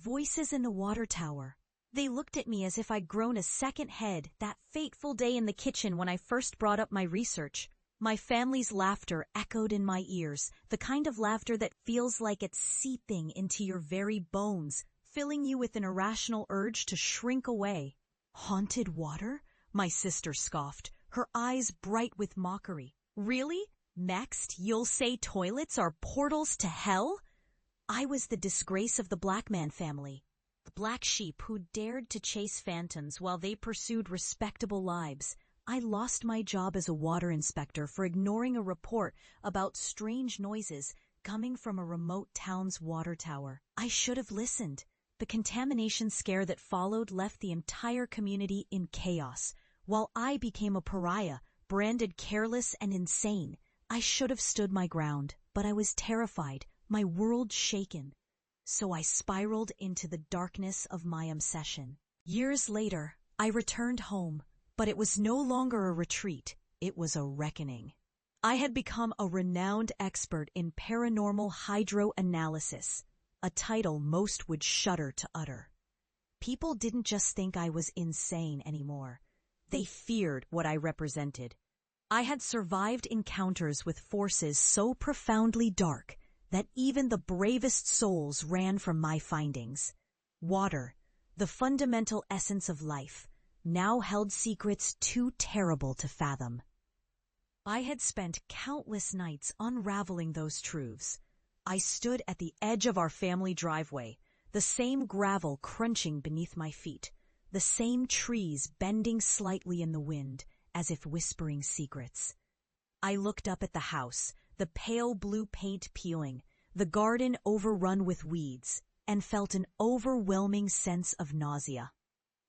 Voices in the water tower. They looked at me as if I'd grown a second head that fateful day in the kitchen when I first brought up my research. My family's laughter echoed in my ears, the kind of laughter that feels like it's seeping into your very bones, filling you with an irrational urge to shrink away. Haunted water? My sister scoffed, her eyes bright with mockery. Really? Next, you'll say toilets are portals to hell? I was the disgrace of the Blackman family, the black sheep who dared to chase phantoms while they pursued respectable lives. I lost my job as a water inspector for ignoring a report about strange noises coming from a remote town's water tower. I should have listened. The contamination scare that followed left the entire community in chaos, while I became a pariah, branded careless and insane. I should have stood my ground, but I was terrified, my world shaken. So I spiraled into the darkness of my obsession. Years later, I returned home, but it was no longer a retreat, it was a reckoning. I had become a renowned expert in paranormal hydroanalysis, a title most would shudder to utter. People didn't just think I was insane anymore. They feared what I represented. I had survived encounters with forces so profoundly dark that even the bravest souls ran from my findings. Water, the fundamental essence of life, now held secrets too terrible to fathom. I had spent countless nights unraveling those truths. I stood at the edge of our family driveway, the same gravel crunching beneath my feet, the same trees bending slightly in the wind, as if whispering secrets. I looked up at the house, the pale blue paint peeling, the garden overrun with weeds, and felt an overwhelming sense of nausea.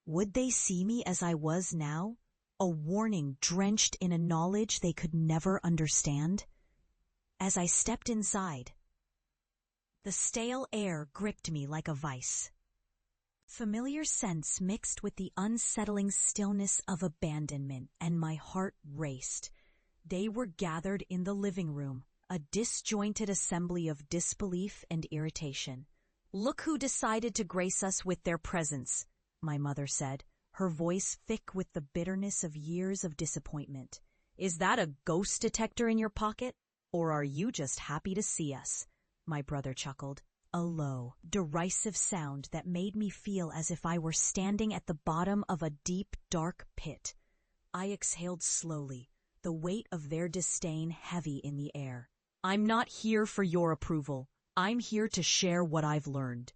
Would they see me as I was now? A warning drenched in a knowledge they could never understand? As I stepped inside, the stale air gripped me like a vice. Familiar scents mixed with the unsettling stillness of abandonment, and my heart raced. They were gathered in the living room, a disjointed assembly of disbelief and irritation. "Look who decided to grace us with their presence," my mother said, her voice thick with the bitterness of years of disappointment. "Is that a ghost detector in your pocket? Or are you just happy to see us?" My brother chuckled, a low, derisive sound that made me feel as if I were standing at the bottom of a deep, dark pit. I exhaled slowly, the weight of their disdain heavy in the air. "I'm not here for your approval. I'm here to share what I've learned."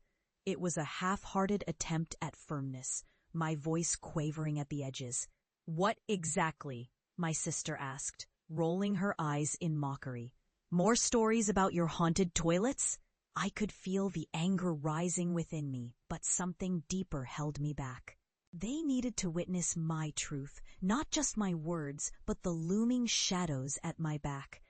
It was a half-hearted attempt at firmness, my voice quavering at the edges. "What exactly?" my sister asked, rolling her eyes in mockery. "More stories about your haunted toilets?" I could feel the anger rising within me, but something deeper held me back. They needed to witness my truth, not just my words, but the looming shadows at my back.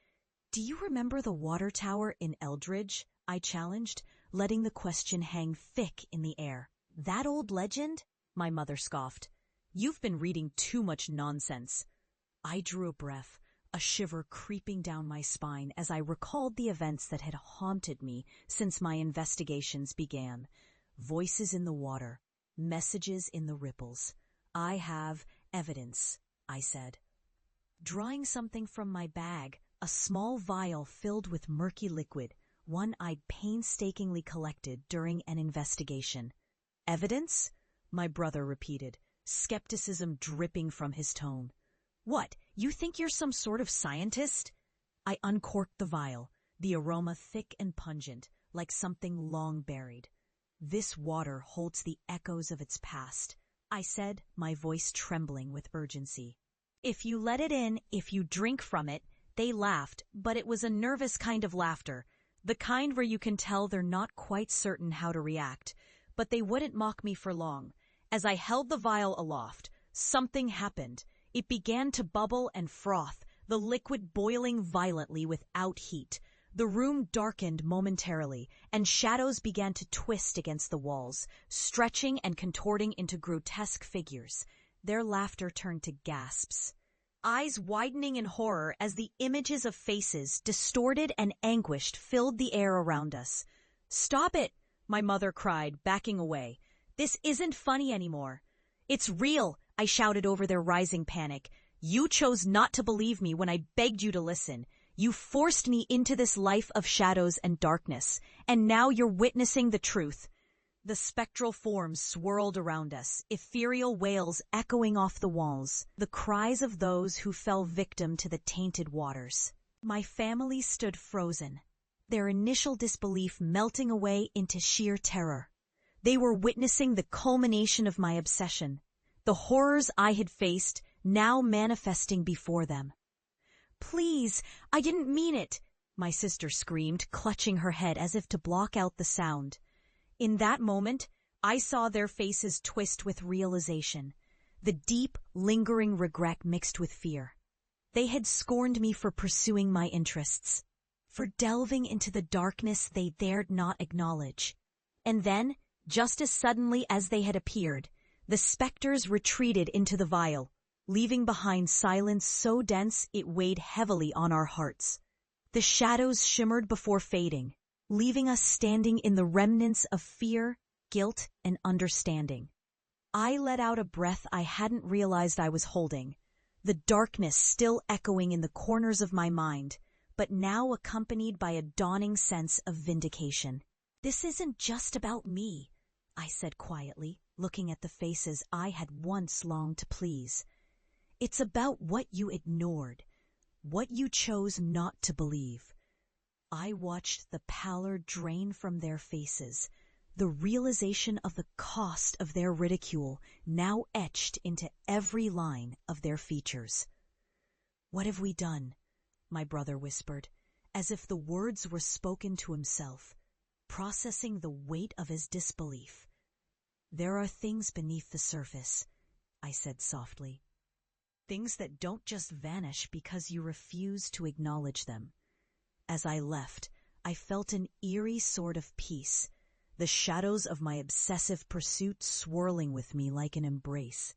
"Do you remember the water tower in Eldridge?" I challenged, letting the question hang thick in the air. "That old legend?" my mother scoffed. "You've been reading too much nonsense." I drew a breath, a shiver creeping down my spine as I recalled the events that had haunted me since my investigations began. Voices in the water, messages in the ripples. "I have evidence," I said. Drawing something from my bag, a small vial filled with murky liquid, one I'd painstakingly collected during an investigation. "Evidence?" my brother repeated, skepticism dripping from his tone. "What, you think you're some sort of scientist?" I uncorked the vial, the aroma thick and pungent, like something long buried. "This water holds the echoes of its past," I said, my voice trembling with urgency. "If you let it in, if you drink from it," they laughed, but it was a nervous kind of laughter, the kind where you can tell they're not quite certain how to react. But they wouldn't mock me for long. As I held the vial aloft, something happened. It began to bubble and froth, the liquid boiling violently without heat. The room darkened momentarily, and shadows began to twist against the walls, stretching and contorting into grotesque figures. Their laughter turned to gasps, eyes widening in horror as the images of faces, distorted and anguished, filled the air around us. "Stop it!" my mother cried, backing away. This isn't funny anymore. It's real, I shouted over their rising panic. You chose not to believe me when I begged you to listen. You forced me into this life of shadows and darkness, and now you're witnessing the truth. The spectral forms swirled around us, ethereal wails echoing off the walls, the cries of those who fell victim to the tainted waters. My family stood frozen, their initial disbelief melting away into sheer terror. They were witnessing the culmination of my obsession, the horrors I had faced now manifesting before them. Please, I didn't mean it, my sister screamed, clutching her head as if to block out the sound. In that moment, I saw their faces twist with realization, the deep, lingering regret mixed with fear. They had scorned me for pursuing my interests, for delving into the darkness they dared not acknowledge. And then, just as suddenly as they had appeared, the specters retreated into the vial, leaving behind silence so dense it weighed heavily on our hearts. The shadows shimmered before fading, leaving us standing in the remnants of fear, guilt, and understanding. I let out a breath I hadn't realized I was holding, the darkness still echoing in the corners of my mind, but now accompanied by a dawning sense of vindication. This isn't just about me, I said quietly, looking at the faces I had once longed to please. It's about what you ignored, what you chose not to believe. I watched the pallor drain from their faces, the realization of the cost of their ridicule now etched into every line of their features. "What have we done?" my brother whispered, as if the words were spoken to himself, processing the weight of his disbelief. "There are things beneath the surface," I said softly. "Things that don't just vanish because you refuse to acknowledge them." As I left, I felt an eerie sort of peace, the shadows of my obsessive pursuit swirling with me like an embrace.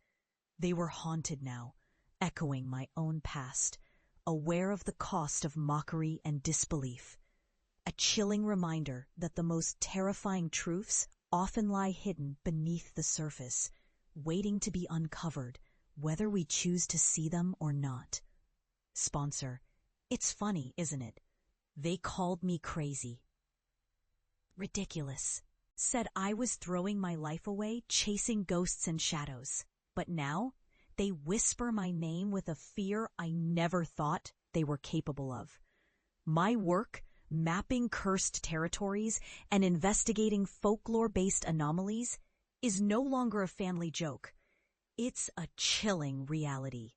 They were haunted now, echoing my own past, aware of the cost of mockery and disbelief. A chilling reminder that the most terrifying truths often lie hidden beneath the surface, waiting to be uncovered, whether we choose to see them or not. Sponsor: It's funny, isn't it? They called me crazy. Ridiculous. Said I was throwing my life away, chasing ghosts and shadows. But now, they whisper my name with a fear I never thought they were capable of. My work, mapping cursed territories and investigating folklore-based anomalies, is no longer a family joke. It's a chilling reality.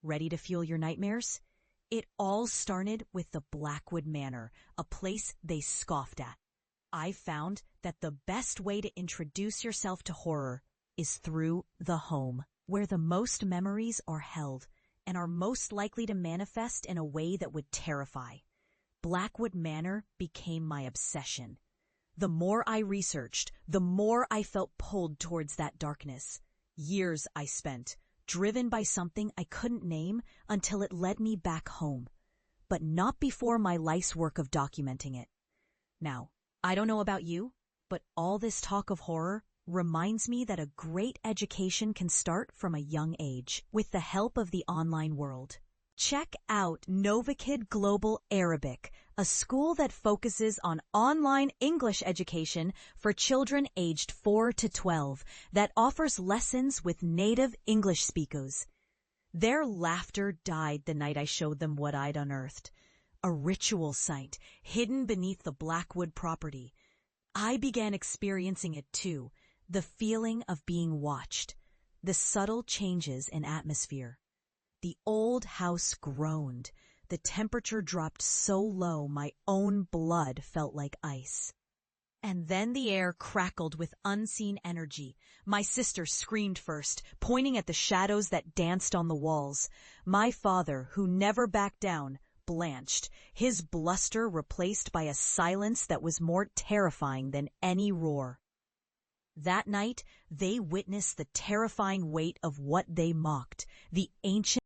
Ready to fuel your nightmares? It all started with the Blackwood Manor, a place they scoffed at. I found that the best way to introduce yourself to horror is through the home, where the most memories are held and are most likely to manifest in a way that would terrify. Blackwood Manor became my obsession. The more I researched, the more I felt pulled towards that darkness. Years I spent, driven by something I couldn't name until it led me back home, but not before my life's work of documenting it. Now, I don't know about you, but all this talk of horror reminds me that a great education can start from a young age with the help of the online world. Check out Novakid Global Arabic, a school that focuses on online English education for children aged 4 to 12 that offers lessons with native English speakers. Their laughter died the night I showed them what I'd unearthed, a ritual site hidden beneath the Blackwood property. I began experiencing it too, the feeling of being watched, the subtle changes in atmosphere. The old house groaned. The temperature dropped so low my own blood felt like ice. And then the air crackled with unseen energy. My sister screamed first, pointing at the shadows that danced on the walls. My father, who never backed down, blanched, his bluster replaced by a silence that was more terrifying than any roar. That night, they witnessed the terrifying weight of what they mocked, the ancient